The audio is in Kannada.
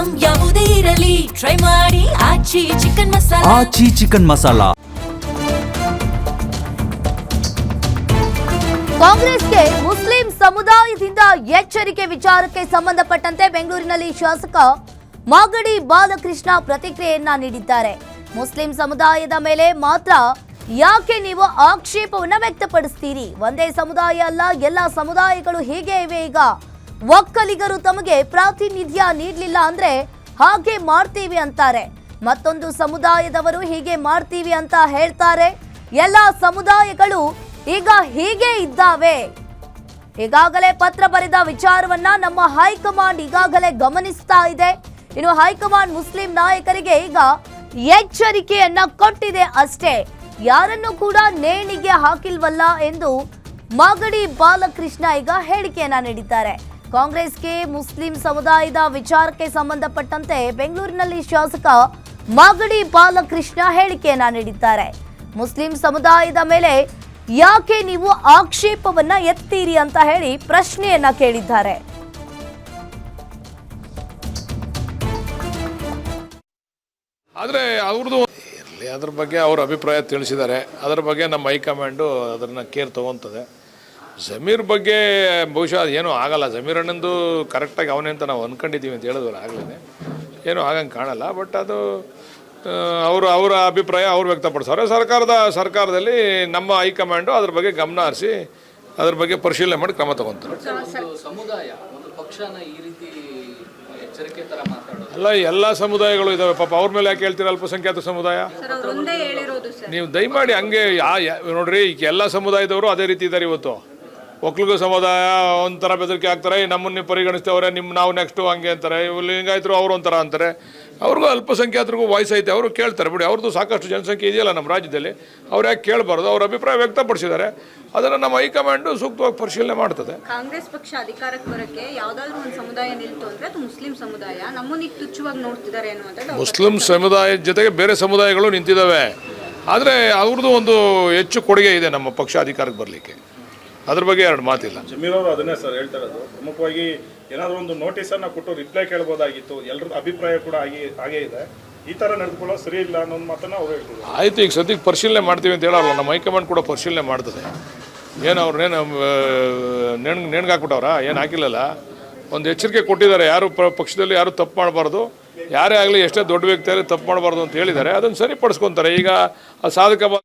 ಐಟಂ ಯಾವುದೇ ಇರಲಿ ಟ್ರೈ ಮಾಡಿ ಆಚಿ ಚಿಕನ್ ಮಸಾಲಾ. ಆಚಿ ಚಿಕನ್ ಮಸಾಲಾ. ಕಾಂಗ್ರೆಸ್ಗೆ ಮುಸ್ಲಿಂ ಸಮುದಾಯದಿಂದ ಎಚ್ಚರಿಕೆ ವಿಚಾರಕ್ಕೆ ಸಂಬಂಧಪಟ್ಟಂತೆ ಬೆಂಗಳೂರಿನಲ್ಲಿ ಶಾಸಕ ಮಾಗಡಿ ಬಾಲಕೃಷ್ಣ ಪ್ರತಿಕ್ರಿಯೆಯನ್ನ ನೀಡಿದ್ದಾರೆ. ಮುಸ್ಲಿಂ ಸಮುದಾಯದ ಮೇಲೆ ಮಾತ್ರ ಯಾಕೆ ನೀವು ಆಕ್ಷೇಪವನ್ನ ವ್ಯಕ್ತಪಡಿಸ್ತೀರಿ? ಒಂದೇ ಸಮುದಾಯ ಅಲ್ಲ, ಎಲ್ಲ ಸಮುದಾಯಗಳು ಹೀಗೆ ಇವೆ. ಈಗ ಒಕ್ಕಲಿಗರು ತಮಗೆ ಪ್ರಾತಿನಿಧ್ಯ ನೀಡಲಿಲ್ಲ ಅಂದ್ರೆ ಹಾಗೆ ಮಾಡ್ತೀವಿ ಅಂತಾರೆ. ಮತ್ತೊಂದು ಸಮುದಾಯದವರು ಹೀಗೆ ಮಾಡ್ತೀವಿ ಅಂತ ಹೇಳ್ತಾರೆ. ಎಲ್ಲ ಸಮುದಾಯಗಳು ಈಗ ಹೀಗೆ ಇದ್ದಾವೆ. ಈಗಾಗಲೇ ಪತ್ರ ಬರೆದ ವಿಚಾರವನ್ನ ನಮ್ಮ ಹೈಕಮಾಂಡ್ ಈಗಾಗಲೇ ಗಮನಿಸ್ತಾ ಇದೆ. ಇನ್ನು ಹೈಕಮಾಂಡ್ ಮುಸ್ಲಿಂ ನಾಯಕರಿಗೆ ಈಗ ಎಚ್ಚರಿಕೆಯನ್ನ ಕೊಟ್ಟಿದೆ ಅಷ್ಟೇ, ಯಾರನ್ನು ಕೂಡ ನೇಣಿಗೆ ಹಾಕಿಲ್ವಲ್ಲ ಎಂದು ಮಾಗಡಿ ಬಾಲಕೃಷ್ಣ ಈಗ ಹೇಳಿಕೆಯನ್ನ ನೀಡಿದ್ದಾರೆ. ಕಾಂಗ್ರೆಸ್ಗೆ ಮುಸ್ಲಿಂ ಸಮುದಾಯದ ವಿಚಾರಕ್ಕೆ ಸಂಬಂಧಪಟ್ಟಂತೆ ಬೆಂಗಳೂರಿನಲ್ಲಿ ಶಾಸಕ ಮಾಗಡಿ ಬಾಲಕೃಷ್ಣ ಹೇಳಿಕೆಯನ್ನ ನೀಡಿದ್ದಾರೆ. ಮುಸ್ಲಿಂ ಸಮುದಾಯದ ಮೇಲೆ ಯಾಕೆ ನೀವು ಆಕ್ಷೇಪವನ್ನ ಎತ್ತೀರಿ ಅಂತ ಹೇಳಿ ಪ್ರಶ್ನೆಯನ್ನ ಕೇಳಿದ್ದಾರೆ. ಆದರೆ ಅವ್ರದ್ದು ಇರಲಿ, ಅದ್ರ ಬಗ್ಗೆ ಅವ್ರ ಅಭಿಪ್ರಾಯ ತಿಳಿಸಿದ್ದಾರೆ. ಅದರ ಬಗ್ಗೆ ನಮ್ಮ ಹೈಕಮಾಂಡು ಅದನ್ನು ಕೇರ್ ತೊಗೊತದೆ. ಜಮೀರ್ ಬಗ್ಗೆ ಬಹುಶಃ ಏನೂ ಆಗಲ್ಲ. ಜಮೀರ್ ಅಣ್ಣಂದು ಕರೆಕ್ಟಾಗಿ ಅವನೇ ಅಂತ ನಾವು ಅಂದ್ಕೊಂಡಿದ್ದೀವಿ ಅಂತ ಹೇಳಿದ್ವಲ್ಲ ಆಗಲೇ, ಏನೂ ಆಗಂಗೆ ಕಾಣಲ್ಲ. ಬಟ್ ಅದು ಅವರ ಅಭಿಪ್ರಾಯ ಅವ್ರು ವ್ಯಕ್ತಪಡಿಸೋರೆ. ಸರ್ಕಾರದಲ್ಲಿ ನಮ್ಮ ಹೈಕಮಾಂಡು ಅದ್ರ ಬಗ್ಗೆ ಗಮನ ಹರಿಸಿ ಅದ್ರ ಬಗ್ಗೆ ಪರಿಶೀಲನೆ ಮಾಡಿ ಕ್ರಮ ತಗೊಂತಾರೆ. ಅಲ್ಲ, ಎಲ್ಲ ಸಮುದಾಯಗಳು ಇದಾವೆ ಪಾಪ, ಅವ್ರ ಮೇಲೆ ಯಾಕೆ ಹೇಳ್ತೀರ ಅಲ್ಪಸಂಖ್ಯಾತ ಸಮುದಾಯ? ನೀವು ದಯಮಾಡಿ ಹಂಗೆ ನೋಡ್ರಿ, ಈಗ ಎಲ್ಲ ಸಮುದಾಯದವರು ಅದೇ ರೀತಿ ಇದ್ದಾರೆ. ಇವತ್ತು ಒಕ್ಕಲಿಗ ಸಮುದಾಯ ಒಂಥರ ಬೆದರಿಕೆ ಆಗ್ತಾರೆ, ನಮ್ಮನ್ನೇ ಪರಿಗಣಿಸ್ತವ್ರೆ, ನಾವು ನೆಕ್ಸ್ಟು ಹಂಗೆ ಅಂತಾರೆ. ಲಿಂಗಾಯತರು ಅವರು ಒಂಥರ ಅಂತಾರೆ. ಅವ್ರಿಗೂ ಅಲ್ಪಸಂಖ್ಯಾತರಿಗೂ ವಾಯ್ಸ್ ಐತೆ, ಅವರು ಕೇಳ್ತಾರೆ ಬಿಡಿ. ಅವ್ರದ್ದು ಸಾಕಷ್ಟು ಜನಸಂಖ್ಯೆ ಇದೆಯಲ್ಲ ನಮ್ಮ ರಾಜ್ಯದಲ್ಲಿ, ಅವ್ರು ಯಾಕೆ ಕೇಳಬಾರ್ದು? ಅವ್ರ ಅಭಿಪ್ರಾಯ ವ್ಯಕ್ತಪಡಿಸಿದ್ದಾರೆ. ಅದನ್ನು ನಮ್ಮ ಹೈಕಮಾಂಡು ಸೂಕ್ತವಾಗಿ ಪರಿಶೀಲನೆ ಮಾಡ್ತದೆ. ಕಾಂಗ್ರೆಸ್ ಪಕ್ಷ ಅಧಿಕಾರಕ್ಕೆ ಬರೋಕ್ಕೆ ಯಾವುದಾದ್ರೂ ಒಂದು ಸಮುದಾಯ ನಿಲ್ತು ಅಂದರೆ ಅದು ಮುಸ್ಲಿಂ ಸಮುದಾಯ, ನಮ್ಮನ್ನ ಈಗ ತುಚ್ಛವಾಗಿ ನೋಡ್ತಿದ್ದಾರೆ ಅನ್ನುವಂಥದ್ದು. ಮುಸ್ಲಿಂ ಸಮುದಾಯದ ಜೊತೆಗೆ ಬೇರೆ ಸಮುದಾಯಗಳು ನಿಂತಿದ್ದಾವೆ. ಆದರೆ ಅವ್ರದ್ದು ಒಂದು ಹೆಚ್ಚು ಕೊಡುಗೆ ಇದೆ ನಮ್ಮ ಪಕ್ಷ ಅಧಿಕಾರಕ್ಕೆ ಬರಲಿಕ್ಕೆ. ಅದ್ರ ಬಗ್ಗೆ ಎರಡು ಮಾತಿಲ್ಲ. ಜಮೀರ್ ಅವರು ಅದನ್ನೇ ಸರ್ ಹೇಳ್ತಾ ಇರೋದು. ಪ್ರಮುಖವಾಗಿ ಏನಾದರೂ ಒಂದು ನೋಟಿಸನ್ನು ಕೊಟ್ಟು ರಿಪ್ಲೈ ಕೇಳ್ಬೋದಾಗಿತ್ತು. ಎಲ್ಲರ ಅಭಿಪ್ರಾಯ ಕೂಡ ಹಾಗೇ ಇದೆ. ಈ ಥರ ನಡೆದುಕೊಳ್ಳೋ ಸರಿ ಇಲ್ಲ ಅನ್ನೋ ಮಾತನ್ನು ಅವ್ರು ಹೇಳ್ತಿದ್ರು. ಆಯಿತು, ಈಗ ಸದ್ಯಕ್ಕೆ ಪರಿಶೀಲನೆ ಮಾಡ್ತೀವಿ ಅಂತ ಹೇಳೋಲ್ಲ. ನಮ್ಮ ಹೈಕಮಾಂಡ್ ಕೂಡ ಪರಿಶೀಲನೆ ಮಾಡ್ತದೆ. ಏನು ಅವ್ರನ್ನೇನು ನೇಣ್ಗಾಕ್ಬಿಟ್ಟವ್ರ? ಏನು ಹಾಕಿಲ್ಲಲ್ಲ. ಒಂದು ಎಚ್ಚರಿಕೆ ಕೊಟ್ಟಿದ್ದಾರೆ, ಯಾರು ಪಕ್ಷದಲ್ಲಿ ಯಾರು ತಪ್ಪು ಮಾಡಬಾರ್ದು, ಯಾರೇ ಆಗಲಿ ಎಷ್ಟೇ ದೊಡ್ಡ ವ್ಯಕ್ತಿ ಆಗಲಿ ತಪ್ಪು ಮಾಡಬಾರ್ದು ಅಂತ ಹೇಳಿದ್ದಾರೆ. ಅದನ್ನು ಸರಿಪಡಿಸ್ಕೊತಾರೆ. ಈಗ ಸಾಧಕ